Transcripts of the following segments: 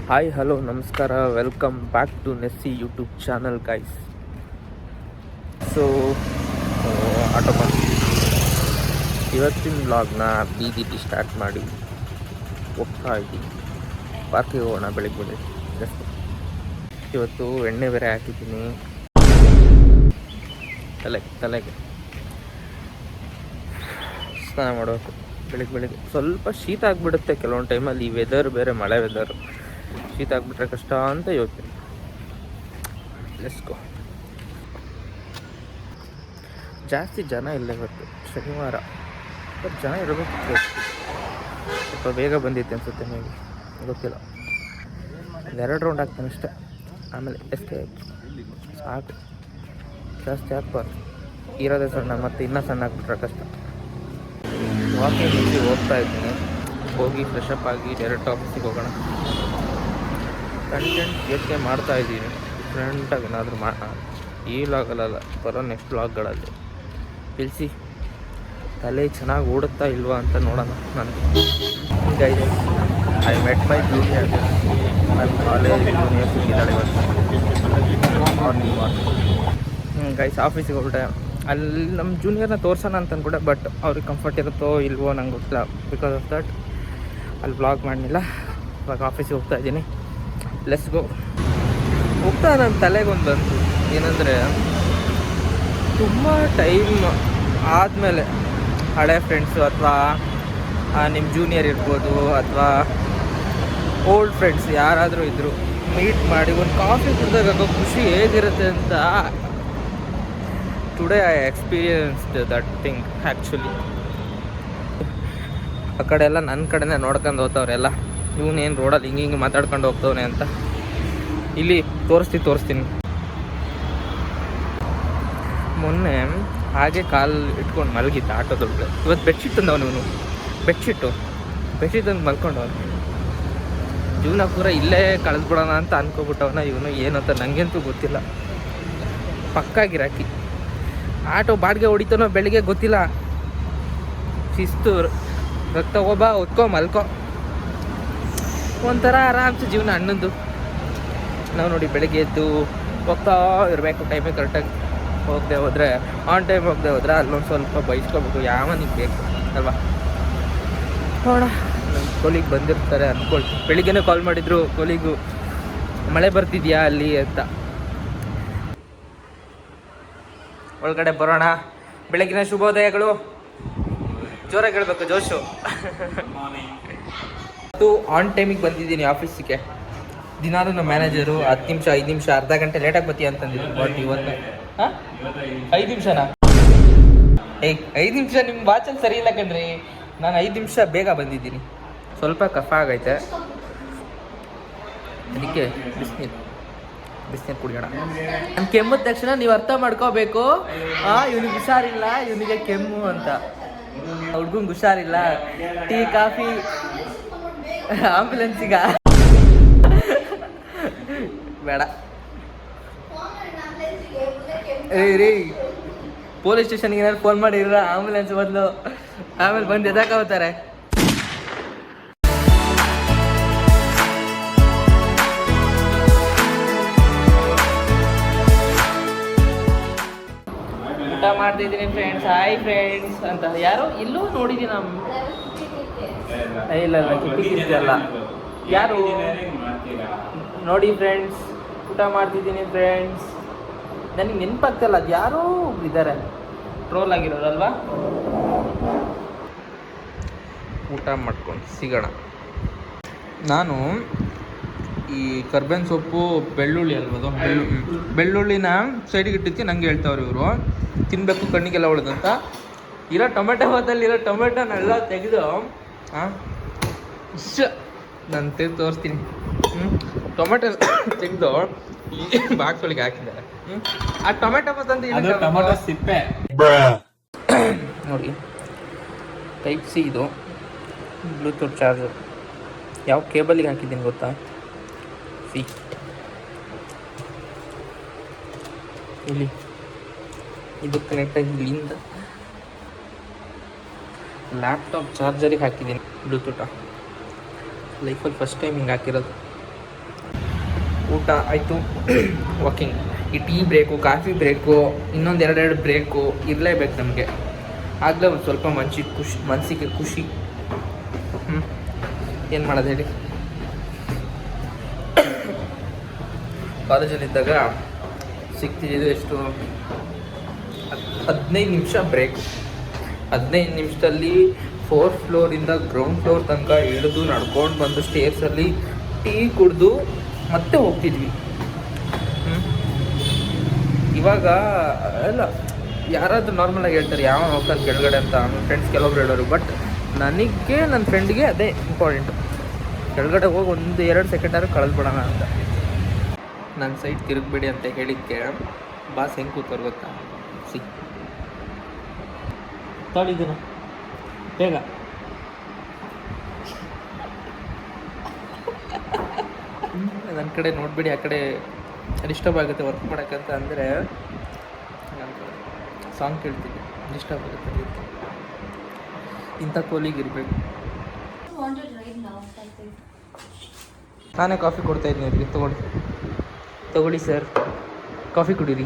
Hi hello ನಮಸ್ಕಾರ, welcome back to Nessie YouTube channel guys. So ಆಟೋಮ ಇವತ್ತಿನ ವ್ಲಾಗ್ನ ಬೀದಿಟಿ ಸ್ಟಾರ್ಟ್ ಮಾಡಿ ಹೋಗ್ತಾ ಇದ್ದೀನಿ. ಪಾರ್ಕಿಗೆ ಹೋಗೋಣ ಬೆಳಿಗ್ಗೆ ಜಸ್ಟ್. ಇವತ್ತು ಎಣ್ಣೆ ಬೇರೆ ಹಾಕಿದ್ದೀನಿ ತಲೆಗೆ ಸ್ನಾನ ಮಾಡಬೇಕು ಬೆಳಿಗ್ಗೆ. ಸ್ವಲ್ಪ ಶೀತ ಆಗಿಬಿಡುತ್ತೆ ಕೆಲವೊಂದು ಟೈಮಲ್ಲಿ. ಈ ವೆದರ್ ಬೇರೆ ಮಳೆ ವೆದರ್, ಶೀತ ಆಗಿಬಿಟ್ರೆ ಕಷ್ಟ ಅಂತ ಯೋಚನೆ. Let's go. ಜಾಸ್ತಿ ಜನ ಇಲ್ಲ ಇವತ್ತು, ಶನಿವಾರ. ಬಟ್ ಜನ ಇರಬೇಕು. ಸ್ವಲ್ಪ ಬೇಗ ಬಂದಿತ್ತು ಅನ್ಸುತ್ತೆ, ಮೇಬಿ ಗೊತ್ತಿಲ್ಲ. 2 ರೌಂಡ್ ಹಾಕ್ತಾನೆ ಅಷ್ಟೇ, ಆಮೇಲೆ ಎಷ್ಟೇ ಸಾಕು. ಜಾಸ್ತಿ ಹಾಕ್ಬಾರ್ದು, ಇರೋದೇ ಸಣ್ಣ, ಮತ್ತು ಇನ್ನೂ ಸಣ್ಣ ಹಾಕ್ಬಿಟ್ರೆ ಕಷ್ಟ. ವಾಕಿಂಗ್ ಮುಂಚೆ ಹೋಗ್ತಾ ಇದ್ದೀನಿ. ಹೋಗಿ ಫ್ರೆಶ್ ಅಪ್ ಆಗಿ ಡೈರೆಕ್ಟ್ ಆಫೀಸಿಗೆ ಹೋಗೋಣ. ಕಂಟೆಂಟ್ ಯೋಚನೆ ಮಾಡ್ತಾ ಇದ್ದೀನಿ, ಡಿಫ್ರೆಂಟಾಗಿ ಏನಾದರೂ ಈ ವ್ಲಾಗಲ್ಲ ಬರೋ ನೆಕ್ಸ್ಟ್ ವ್ಲಾಗ್ಗಳಲ್ಲಿ ತಿಳಿಸಿ. ತಲೆ ಚೆನ್ನಾಗಿ ಓಡುತ್ತಾ ಇಲ್ವಾ ಅಂತ ನೋಡೋಣ. ನಾನು guys, I met my junior. ನನ್ನ ಕಾಲೇಜ್ ಜೂನಿಯರ್ ಸಿಕ್ಕಿದ್ದಾಳೆ ಇವತ್ತು. ಗೈಸ್ ಆಫೀಸಿಗೆ ಹೊರಟೆ. ಅಲ್ಲಿ ನಮ್ಮ ಜೂನಿಯರ್ನ ತೋರ್ಸೋಣ ಅಂತ ಅಂದ್ಬಿಟ್ಟೆ, ಬಟ್ ಅವ್ರಿಗೆ ಕಂಫರ್ಟ್ ಇರುತ್ತೋ ಇಲ್ವೋ ನಂಗೆ ಗೊತ್ತಿಲ್ಲ. ಬಿಕಾಸ್ ಆಫ್ ದಟ್ ಅಲ್ಲಿ ಬ್ಲಾಗ್ ಮಾಡಲಿಲ್ಲ. ಇವಾಗ ಆಫೀಸಿಗೆ ಹೋಗ್ತಾ ಇದ್ದೀನಿ. Let's go. ಹೋಗ್ತಾ ನನ್ನ ತಲೆಗೊಂದು ಬಂತು, ಏನಂದರೆ ತುಂಬ ಟೈಮ್ ಆದಮೇಲೆ ಹಳೆ ಫ್ರೆಂಡ್ಸು ಅಥವಾ ನಿಮ್ಮ ಜೂನಿಯರ್ ಇರ್ಬೋದು ಅಥವಾ ಓಲ್ಡ್ ಫ್ರೆಂಡ್ಸ್ ಯಾರಾದರೂ ಇದ್ದರು, ಮೀಟ್ ಮಾಡಿ ಒಂದು ಕಾಫಿ ಕುಡಿದಾಗ ಖುಷಿ ಹೇಗಿರುತ್ತೆ ಅಂತ today I experienced that thing actually. ಆ ಕಡೆ ಎಲ್ಲ ನನ್ನ ಕಡೆನೇ ನೋಡ್ಕೊಂಡು ಹೋಗ್ತವ್ರೆಲ್ಲ, ಇವನೇನು ರೋಡಲ್ಲಿ ಹಿಂಗೆ ಮಾತಾಡ್ಕೊಂಡು ಹೋಗ್ತವನೆ ಅಂತ. ಇಲ್ಲಿ ತೋರಿಸ್ತೀನಿ. ಮೊನ್ನೆ ಹಾಗೆ ಕಾಲು ಇಟ್ಕೊಂಡು ಮಲಗಿದ್ದ ಆಟೋದೊಳಗೆ. ಇವತ್ತು ಬೆಡ್ಶೀಟ್ ತಂದವನು ಇವನು. ಬೆಡ್ಶೀಟ್ ತಂದು ಮಲ್ಕೊಂಡವನು. ಜೀವನ ಪೂರ ಇಲ್ಲೇ ಕಳೆದ್ಬಿಡೋಣ ಅಂತ ಅನ್ಕೋಬಿಟ್ಟವನ ಇವನು. ಏನಂತ ನನಗಂತೂ ಗೊತ್ತಿಲ್ಲ. ಪಕ್ಕಾ ಗಿರಾಕಿ. ಆಟೋ ಬಾಡಿಗೆ ಹೊಡಿತಾನೋ ಬೆಳಿಗ್ಗೆ ಗೊತ್ತಿಲ್ಲ. ಶಿಸ್ತು, ರಕ್ತ ಹೋಗ್ಬಾ ಹೊತ್ಕೊ ಮಲ್ಕೊ, ಒಂಥರ ಆರಾಮ್ಸೆ ಜೀವನ ಅಣ್ಣಂದು. ನಾವು ನೋಡಿ ಬೆಳಗ್ಗೆ ಎದ್ದು ಹೋಗ್ತಾ ಇರಬೇಕು ಟೈಮಿಗೆ ಕರೆಕ್ಟಾಗಿ. ಹೋಗದೆ ಹೋದರೆ ಆನ್ ಟೈಮ್ ಹೋಗದೆ ಹೋದರೆ ಅಲ್ಲೊಂದು ಸ್ವಲ್ಪ ಬೈಸ್ಕೋಬೇಕು. ಯಾವನಿಗೆ ಬೇಕು ಅಲ್ವಾ? ನೋಡೋಣ. ನಮ್ಮ ಕೋಲಿಗೆ ಬಂದಿರ್ತಾರೆ ಅಂದ್ಕೊಳ್ತೀನಿ. ಬೆಳಿಗ್ಗೆನೇ ಕಾಲ್ ಮಾಡಿದ್ರು ಕೋಲಿಗೂ, ಮಳೆ ಬರ್ತಿದ್ಯಾ ಅಲ್ಲಿ ಅಂತ. ಒಳಗಡೆ ಬರೋಣ. ಬೆಳಗಿನ ಶುಭೋದಯಗಳು. ಜೋರಾಗಿ ಹೇಳ್ಬೇಕು, ಜೋಶು. ಅದು ಆನ್ ಟೈಮಿಗೆ ಬಂದಿದ್ದೀನಿ ಆಫೀಸಿಗೆ. ದಿನಾಲು ನಮ್ಮ ಮ್ಯಾನೇಜರು 10 ನಿಮಿಷ 5 ನಿಮಿಷ ಅರ್ಧ ಗಂಟೆ ಲೇಟಾಗಿ ಬರ್ತೀಯ ಅಂತಂದಿದ್ರು. ಬಟ್ ಇವತ್ತು 5 ನಿಮಿಷನಾ? 5 ನಿಮಿಷ ನಿಮ್ಮ ವಾಚಲ್ಲಿ ಸರಿ ಇಲ್ಲ ಕಣ್ರಿ. ನಾನು 5 ನಿಮಿಷ ಬೇಗ ಬಂದಿದ್ದೀನಿ. ಸ್ವಲ್ಪ ಕಫ ಆಗೈತೆ, ಅದಕ್ಕೆ ಬಿಸಿನೀರು ಕುಡಿಯೋಣ. ನಾನು ಕೆಮ್ಮದ ತಕ್ಷಣ ನೀವು ಅರ್ಥ ಮಾಡ್ಕೋಬೇಕು, ಇವನಿಗೆ ಹುಷಾರಿಲ್ಲ, ಇವನಿಗೆ ಕೆಮ್ಮು ಅಂತ. ಹುಡ್ಗಂಗೆ ಹುಷಾರಿಲ್ಲ, ಟೀ ಕಾಫಿ ಆಂಬುಲೆನ್ಸಿಗ ಬೇಡ ರೀ. ಪೊಲೀಸ್ ಸ್ಟೇಷನ್ಗೆ ಏನಾದ್ರು ಫೋನ್ ಮಾಡಿರ ಆಂಬುಲೆನ್ಸ್ ಬದಲು, ಆಮೇಲೆ ಬಂದು ಎದಾಕೋತಾರೆ. ಊಟ ಮಾಡ್ತಿದ್ದೀನಿ ಫ್ರೆಂಡ್ಸ್. ಹಾಯ್ ಫ್ರೆಂಡ್ಸ್ ಅಂತ ಯಾರೋ ಇಲ್ಲೂ ನೋಡಿದ್ದೀನಿ. ಇಲ್ಲ ಕಿಟ್ಟಿಲ್ಲ ಯಾರು ನೋಡಿ ಫ್ರೆಂಡ್ಸ್. ಊಟ ಮಾಡ್ತಿದ್ದೀನಿ ಫ್ರೆಂಡ್ಸ್. ನನಗೆ ನೆನಪಾಗ್ತಲ್ಲ, ಅದು ಯಾರೋ ಇದ್ದಾರೆ ಟ್ರೋಲ್ ಆಗಿರೋರಲ್ವಾ. ಊಟ ಮಾಡ್ಕೊಂಡು ಸಿಗೋಣ. ನಾನು ಈ ಕರ್ಬೇವಿನ ಸೊಪ್ಪು, ಬೆಳ್ಳುಳ್ಳಿ ಅಲ್ವದು, ಬೆಳ್ಳುಳ್ಳಿನ ಸೈಡಿಗೆ ಇಟ್ಟಿದ್ದಕ್ಕೆ ನಂಗೆ ಹೇಳ್ತಾವ್ರು ಇವರು, ತಿನ್ನಬೇಕು ಕಣ್ಣಿಗೆಲ್ಲ ಒಳ್ಳೆದಂತ. ಇರೋ ಟೊಮೆಟೊ ಹೊತ್ತಲ್ಲಿರೋ ಟೊಮೆಟೊನೆಲ್ಲ ತೆಗೆದು ನಾನು ತೋರಿಸ್ತೀನಿ. ಟೊಮೆಟೊ ತೆಗೆದು ಈ ಬಾಕ್ಸ್ ಒಳಗೆ ಹಾಕಿದ್ದಾರೆ. ಆ ಟೊಮೆಟೊ ಟೊಮೆಟೊ ಸಿಪ್ಪೆ ನೋಡಿ. ಟೈಪ್ ಸಿ ಇದು, ಬ್ಲೂಟೂತ್ ಚಾರ್ಜರ್. ಯಾವ ಕೇಬಲಿಗೆ ಹಾಕಿದ್ದೀನಿ ಗೊತ್ತಾ? ಸಿ ಇಲ್ಲಿ ಇದು ಕನೆಕ್ಟಾಗಿ ಇಲ್ಲಿಂದ ಲ್ಯಾಪ್ಟಾಪ್ ಚಾರ್ಜರಿಗೆ ಹಾಕಿದ್ದೀನಿ ಬ್ಲೂಟೂಟ. ಲೈಫಲ್ಲಿ ಫಸ್ಟ್ ಟೈಮ್ ಹಿಂಗೆ ಹಾಕಿರೋದು. ಊಟ ಆಯಿತು. ವಾಕಿಂಗ್. ಈ ಟೀ ಬ್ರೇಕು, ಕಾಫಿ ಬ್ರೇಕು, ಇನ್ನೊಂದು ಎರಡೆರಡು ಬ್ರೇಕು ಇರಲೇಬೇಕು ನಮಗೆ. ಆಗಲೇ ಒಂದು ಸ್ವಲ್ಪ ಮನಸ್ಸಿಗೆ ಖುಷಿ. ಏನು ಮಾಡೋದು ಹೇಳಿ. ಕಾಲೇಜಲ್ಲಿದ್ದಾಗ ಸಿಗ್ತಿದ್ದು ಎಷ್ಟು 15 ನಿಮಿಷ ಬ್ರೇಕ್. 15 ನಿಮಿಷದಲ್ಲಿ 4th ಫ್ಲೋರಿಂದ ಗ್ರೌಂಡ್ ಫ್ಲೋರ್ ತನಕ ಇಳಿದು ನಡ್ಕೊಂಡು ಬಂದು ಸ್ಟೇರ್ಸಲ್ಲಿ ಟೀ ಕುಡಿದು ಮತ್ತೆ ಹೋಗ್ತಿದ್ವಿ. ಇವಾಗ ಎಲ್ಲ ಯಾರಾದರೂ ನಾರ್ಮಲಾಗಿ ಹೇಳ್ತಾರೆ ಯಾವ ಹೋಗ್ತಾನೆ ಕೆಳಗಡೆ ಅಂತ. ನನ್ನ ಫ್ರೆಂಡ್ಸ್ ಕೆಲವೊಬ್ರು ಹೇಳೋರು. ಬಟ್ ನನಗೆ ನನ್ನ ಫ್ರೆಂಡ್ಗೆ ಅದೇ ಇಂಪಾರ್ಟೆಂಟು. ಕೆಳಗಡೆ ಹೋಗಿ 1-2 ಸೆಕೆಂಡಾದ್ರು ಕಳೆದ್ಬಿಡೋಣ ಅಂತ. ನನ್ನ ಸೈಡ್ ತಿರುಗಬೇಡಿ ಅಂತ ಹೇಳಿದ್ದಕ್ಕೆ ಬಾಸ್ ಹೆಂಗೆ ಕೂತವ್ರು ಗೊತ್ತಾ? ತಾಳಿದ್ದೀನ ಬೇಗ. ನನ್ನ ಕಡೆ ನೋಡಬೇಡಿ, ಆ ಕಡೆ ಡಿಸ್ಟರ್ಬ್ ಆಗುತ್ತೆ ವರ್ಕ್ ಮಾಡೋಕ್ಕಂತ. ಅಂದರೆ ಸಾಂಗ್ ಕೇಳ್ತೀನಿ, ಡಿಸ್ಟರ್ಬ್ ಆಗುತ್ತೆ. ಇಂಥ ಕೋಲಿಗೆ ಇರಬೇಕು. ನಾನೇ ಕಾಫಿ ಕೊಡ್ತಾ ಇದ್ದೀನಿ ಅವ್ರಿಗೆ. ತಗೊಳ್ಳಿ ಸರ್, ಕಾಫಿ ಕುಡೀರಿ.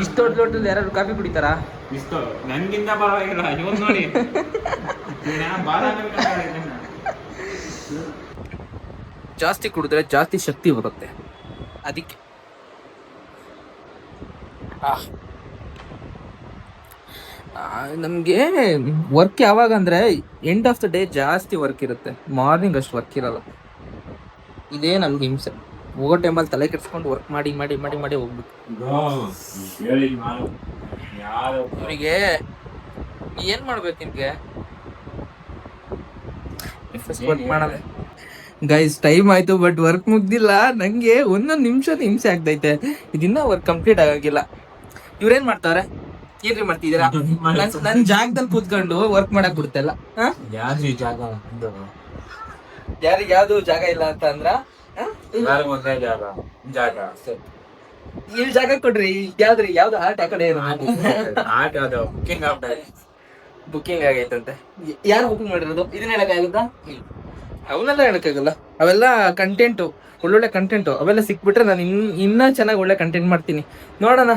ಇಷ್ಟು ದೊಡ್ಡ ಲೋಟದಲ್ಲಿ ಯಾರು ಕಾಫಿ ಕುಡಿತಾರಾ? ಇಷ್ಟು ನನಗಿಂತ ಪರವಾಗಿಲ್ಲ. ಇವನ್ ನೋಡಿ ಜಾಸ್ತಿ ಕುಡಿದ್ರೆ ಜಾಸ್ತಿ ಶಕ್ತಿ ಬರುತ್ತೆ. ಅದಕ್ಕೆ ನಮಗೆ ವರ್ಕ್ ಯಾವಾಗ ಅಂದರೆ ಎಂಡ್ ಆಫ್ ದ ಡೇ ಜಾಸ್ತಿ ವರ್ಕ್ ಇರುತ್ತೆ. ಮಾರ್ನಿಂಗ್ ಅಷ್ಟು ವರ್ಕ್ ಇರಲ್ಲ. ಇದೇ ನಮ್ಗೆ ಹಿಂಸೆ. ಹೋಗೋ ಟೈಮಲ್ಲಿ ತಲೆ ಕೆಡ್ಸ್ಕೊಂಡು ವರ್ಕ್ ಮಾಡಿ ಮಾಡಿ ಮಾಡಿ ಮಾಡಿ ಹೋಗ್ಬೇಕು. ಅವರಿಗೆ ಏನು ಮಾಡ್ಬೇಕು ನಿಮಗೆ? ವರ್ಕ್ ಮಾಡಲ್ಲ ಗೈಸ್. ಟೈಮ್ ಆಯಿತು ಬಟ್ ವರ್ಕ್ ಮುಗ್ದಿಲ್ಲ. ನನಗೆ 1 ನಿಮಿಷದ ಹಿಂಸೆ ಆಗ್ತೈತೆ. ಇದಿನ್ನ ವರ್ಕ್ ಕಂಪ್ಲೀಟ್ ಆಗೋಗಿಲ್ಲ. ಇವ್ರೇನು ಮಾಡ್ತಾವ್ರೆ? ಏನ್ರಿ ಮಾಡ್ತಿದ್ದೀರಾ? ನನ್ನ ಜಾಗದಲ್ಲಿ ಕೂತ್ಕೊಂಡು ವರ್ಕ್ ಮಾಡಕ್ ಬಿಡ್ತಲ್ಲ. ಯಾರಿಗೆ ಯಾವ್ದು ಜಾಗ ಇಲ್ಲ ಅಂತ ಅಂದ್ರ ಇಲ್ಲಿ ಜಾಗ ಕೊಡ್ರಿ. ಯಾವ್ದು ಆರ್ಟ್ ಆ ಕಡೆ ಬುಕ್ಕಿಂಗ್ ಆಗೈತಂತೆ. ಯಾರು ಬುಕಿಂಗ್ ಮಾಡಿರೋದು? ಇದನ್ನ ಹೇಳಕ್ಕಾಗುತ್ತಾ? ಅವನ್ನೆಲ್ಲ ಹೇಳಕ್ಕಾಗಲ್ಲ. ಅವೆಲ್ಲ ಕಂಟೆಂಟು, ಒಳ್ಳೊಳ್ಳೆ ಕಂಟೆಂಟು. ಅವೆಲ್ಲ ಸಿಕ್ಬಿಟ್ರೆ ನಾನು ಇನ್ನೂ ಚೆನ್ನಾಗಿ ಒಳ್ಳೆ ಕಂಟೆಂಟ್ ಮಾಡ್ತೀನಿ. ನೋಡೋಣ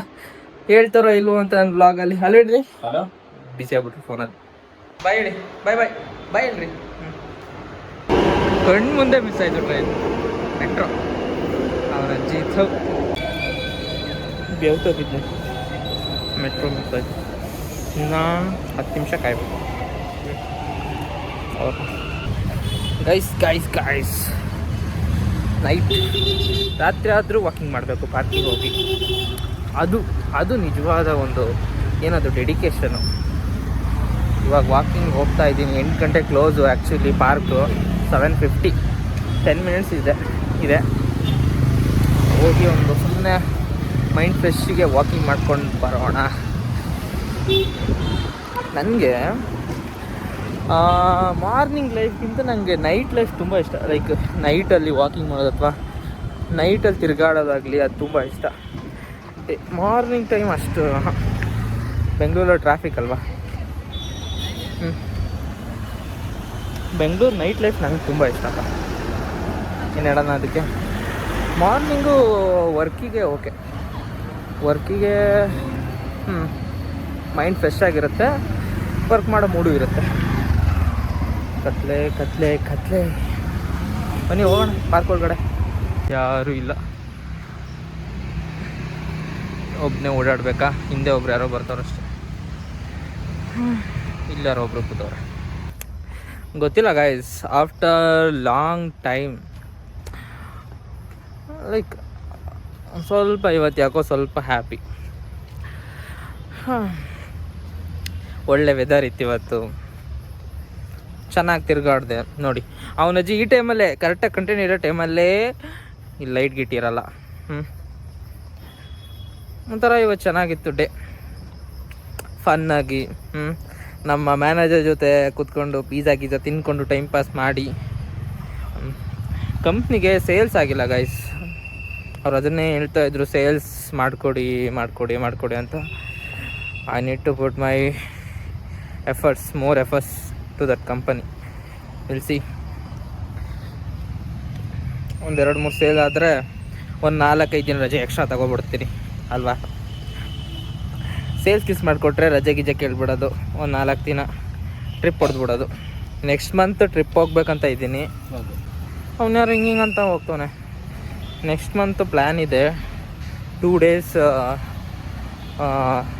ಹೇಳ್ತಾರೋ ಇಲ್ವೋ ಅಂತ ನನ್ನ ಬ್ಲಾಗಲ್ಲಿ. ಅಲ್ಲಿ ಹೇಳ್ರಿ, ಬಿಸಿ ಆಗ್ಬಿಟ್ರಿ ಫೋನಲ್ಲಿ. ಬಾಯ್ ಹೇಳಿ. ಬಾಯ್ ಬಾಯ್ ಬಾಯ್ ಹೇಳ್ರಿ. ಕಣ್ಣು ಮುಂದೆ ಮಿಸ್ ಆಯಿತು ಟ್ರೈನ್. ಮೆಟ್ರೋ ಅವನ ಅಜ್ಜಿ ಬೇವ್ತೋಗಿದ್ದೆ. ಮೆಟ್ರೋ ಮಿಸ್ ಆಯಿತು. ಇನ್ನು 10 ನಿಮಿಷ ಕಾಯ್ಬೇಕು. ಗೈಸ್ ನೈಟ್ ರಾತ್ರಿ ಆದರೂ ವಾಕಿಂಗ್ ಮಾಡಬೇಕು ಪಾರ್ಕಿಗೆ ಹೋಗಿ. ಅದು ನಿಜವಾದ ಒಂದು ಏನದು ಡೆಡಿಕೇಶನು. ಇವಾಗ ವಾಕಿಂಗ್ ಹೋಗ್ತಾ ಇದ್ದೀನಿ. 8 ಗಂಟೆ ಕ್ಲೋಸು ಆ್ಯಕ್ಚುಲಿ ಪಾರ್ಕು. 7:50, 10 ಮಿನಿಟ್ಸ್ ಇದೆ. ಹೋಗಿ ಒಂದು ಸುಮ್ಮನೆ ಮೈಂಡ್ ಫ್ರೆಶ್ಶಿಗೆ ವಾಕಿಂಗ್ ಮಾಡ್ಕೊಂಡು ಬರೋಣ. ನನಗೆ ಮಾರ್ನಿಂಗ್ ಲೈಫ್ಗಿಂತ ನನಗೆ ನೈಟ್ ಲೈಫ್ ತುಂಬ ಇಷ್ಟ. ಲೈಕ್ ನೈಟಲ್ಲಿ ವಾಕಿಂಗ್ ಮಾಡೋದು ಅಥವಾ ನೈಟಲ್ಲಿ ತಿರುಗಾಡೋದಾಗಲಿ ಅದು ತುಂಬ ಇಷ್ಟ. ಮಾರ್ನಿಂಗ್ ಟೈಮ್ ಅಷ್ಟು ಬೆಂಗಳೂರಲ್ಲಿ ಟ್ರಾಫಿಕ್ ಅಲ್ವಾ. ಬೆಂಗಳೂರು ನೈಟ್ ಲೈಫ್ ನಂಗೆ ತುಂಬ ಇಷ್ಟಪ್ಪ. ಏನು ಹೇಳೋಣ ಅದಕ್ಕೆ. ಮಾರ್ನಿಂಗು ವರ್ಕಿಗೆ ಓಕೆ, ವರ್ಕಿಗೆ ಮೈಂಡ್ ಫ್ರೆಶ್ ಆಗಿರುತ್ತೆ, ವರ್ಕ್ ಮಾಡೋ ಮೂಡು ಇರುತ್ತೆ. ಕತ್ಲೆ ಬನ್ನಿ ಹೋಗೋಣ ಪಾರ್ಕ್ ಒಳಗಡೆ. ಯಾರೂ ಇಲ್ಲ, ಒಬ್ಬನೇ ಓಡಾಡಬೇಕಾ? ಹಿಂದೆ ಒಬ್ರು ಯಾರೋ ಬರ್ತಾರಷ್ಟೆ. ಇಲ್ಲಿ ಯಾರೋ ಒಬ್ರು ಕೂತವ್ರೆ, ಗೊತ್ತಿಲ್ಲ guys. After long time like ಸ್ವಲ್ಪ ಇವತ್ತು ಯಾಕೋ ಸ್ವಲ್ಪ ಹ್ಯಾಪಿ. ಒಳ್ಳೆ ವೆದರ್ ಇತ್ತು ಇವತ್ತು, ಚೆನ್ನಾಗಿ ತಿರುಗಾಡಿದೆ ನೋಡಿ. ಅವನಜ್ಜಿ ಈ ಟೈಮಲ್ಲೇ ಕರೆಕ್ಟಾಗಿ ಕಂಟಿನ್ಯೂ ಇರೋ ಟೈಮಲ್ಲೇ ಇಲ್ಲಿ ಲೈಟ್ ಗಿಟ್ ಇರಲ್ಲ. ಒಂಥರ ಇವತ್ತು ಚೆನ್ನಾಗಿತ್ತು ಡೇ, ಫನ್ನಾಗಿ. ನಮ್ಮ ಮ್ಯಾನೇಜರ್ ಜೊತೆ ಕೂತ್ಕೊಂಡು ಪಿಜ್ಜಾ ಗೀಜಾ ತಿನ್ಕೊಂಡು ಟೈಮ್ ಪಾಸ್ ಮಾಡಿ. ಕಂಪ್ನಿಗೆ ಸೇಲ್ಸ್ ಆಗಿಲ್ಲ ಗೈಸ್. ಅವ್ರು ಅದನ್ನೇ ಹೇಳ್ತಾ ಇದ್ರು, ಸೇಲ್ಸ್ ಮಾಡಿಕೊಡಿ ಅಂತ. I need to put my more efforts to that company. We'll see. ಒಂದು 2-3 ಸೇಲ್ ಆದರೆ ಒಂದು 4-5 ದಿನ ರಜೆ ಎಕ್ಸ್ಟ್ರಾ ತೊಗೊಬಿಡ್ತೀನಿ ಅಲ್ವಾ. ಸೇಲ್ಸ್ ಕಿಸ್ ಮಾಡಿಕೊಟ್ರೆ ರಜೆ ಗಿಜೆ ಕೇಳ್ಬಿಡೋದು, ಒಂದು 4 ದಿನ ಟ್ರಿಪ್ ಹೊಡೆದ್ಬಿಡೋದು. ನೆಕ್ಸ್ಟ್ ಮಂತ್ ಟ್ರಿಪ್ ಹೋಗ್ಬೇಕಂತ ಇದ್ದೀನಿ. ಅವನ್ಯಾರು ಹಿಂಗಿಂಗಂತ ಹೋಗ್ತಾನೆ. ನೆಕ್ಸ್ಟ್ ಮಂತ್ ಪ್ಲ್ಯಾನ್ ಇದೆ 2 days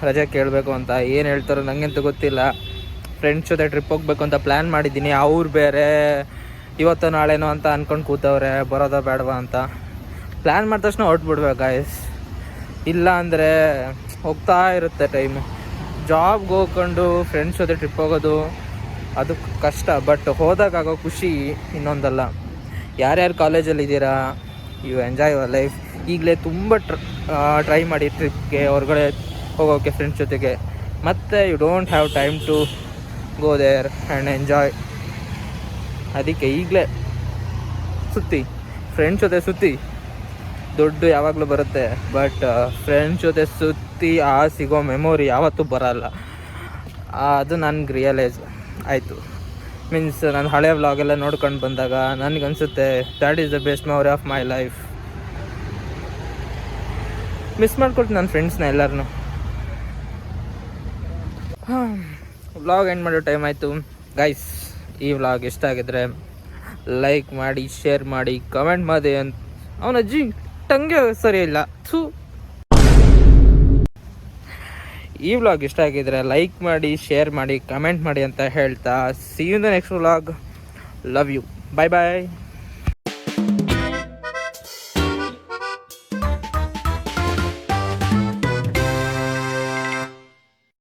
ರಜೆ ಕೇಳಬೇಕು ಅಂತ. ಏನು ಹೇಳ್ತಾರೋ ನನಗಂತೂ ಗೊತ್ತಿಲ್ಲ. ಫ್ರೆಂಡ್ಸ್ ಜೊತೆ ಟ್ರಿಪ್ ಹೋಗ್ಬೇಕು ಅಂತ ಪ್ಲ್ಯಾನ್ ಮಾಡಿದ್ದೀನಿ. ಅವ್ರು ಬೇರೆ ಇವತ್ತು ನಾಳೆನೋ ಅಂತ ಅಂದ್ಕೊಂಡು ಕೂತವ್ರೆ, ಬರೋದಾ ಬೇಡವಾ ಅಂತ. ಪ್ಲ್ಯಾನ್ ಮಾಡಿದ ತಕ್ಷಣ ಹೊರಟ್ಬಿಡ್ಬೇಕು ಗಾಯ್ಸ್, ಇಲ್ಲ ಅಂದರೆ ಹೋಗ್ತಾ ಇರುತ್ತೆ ಟೈಮು. ಜಾಬ್ಗೆ ಹೋಗ್ಕೊಂಡು ಫ್ರೆಂಡ್ಸ್ ಜೊತೆ ಟ್ರಿಪ್ ಹೋಗೋದು ಅದು ಕಷ್ಟ, ಬಟ್ ಹೋದಾಗೋ ಖುಷಿ ಇನ್ನೊಂದಲ್ಲ. ಯಾರ್ಯಾರು ಕಾಲೇಜಲ್ಲಿದ್ದೀರಾ, ಯು ಎಂಜಾಯ್ ಯುವರ್ ಲೈಫ್. ಈಗಲೇ ತುಂಬ ಟ್ರೈ ಮಾಡಿ ಟ್ರಿಪ್ಗೆ, ಹೊರಗಡೆ ಹೋಗೋಕ್ಕೆ ಫ್ರೆಂಡ್ಸ್ ಜೊತೆಗೆ. ಮತ್ತು you don't have time to go there and enjoy. ಅದಕ್ಕೆ ಈಗಲೇ ಸುತ್ತಿ, ಫ್ರೆಂಡ್ಸ್ ಜೊತೆ ಸುತ್ತಿ. ದುಡ್ಡು ಯಾವಾಗಲೂ ಬರುತ್ತೆ, ಬಟ್ ಫ್ರೆಂಡ್ಸ್ ಜೊತೆ ಸುತ್ತಿ ಸಿಗೋ ಮೆಮೊರಿ ಯಾವತ್ತೂ ಬರೋಲ್ಲ. ಅದು ನನಗೆ ರಿಯಲೈಸ್ ಆಯಿತು. ಮೀನ್ಸ್ ನಾನು ಹಳೆ ವ್ಲಾಗೆಲ್ಲ ನೋಡ್ಕೊಂಡು ಬಂದಾಗ ನನಗನ್ಸುತ್ತೆ that is the best memory of my life. Miss ಮಾಡ್ಕೊಳ್ತೀನಿ ನನ್ನ ಫ್ರೆಂಡ್ಸ್ನ ಎಲ್ಲರನ್ನೂ. ವ್ಲಾಗ್ ಎಂಡ್ ಮಾಡೋ ಟೈಮ್ ಆಯಿತು ಗೈಸ್. ಈ ವ್ಲಾಗ್ ಇಷ್ಟ ಆಗಿದ್ರೆ ಲೈಕ್ ಮಾಡಿ, ಶೇರ್ ಮಾಡಿ, ಕಮೆಂಟ್ ಮಾಡಿ. ಅಂತ ಅವನ ಅಜ್ಜಿ ಟಂಗೆ ಸರಿ ಇಲ್ಲ. ಈ ವ್ಲಾಗ್ ಇಷ್ಟ ಆಗಿದ್ರೆ ಲೈಕ್ ಮಾಡಿ, ಶೇರ್ ಮಾಡಿ, ಕಮೆಂಟ್ ಮಾಡಿ ಅಂತ ಹೇಳ್ತಾ see you in the next vlog. Love you. Bye bye.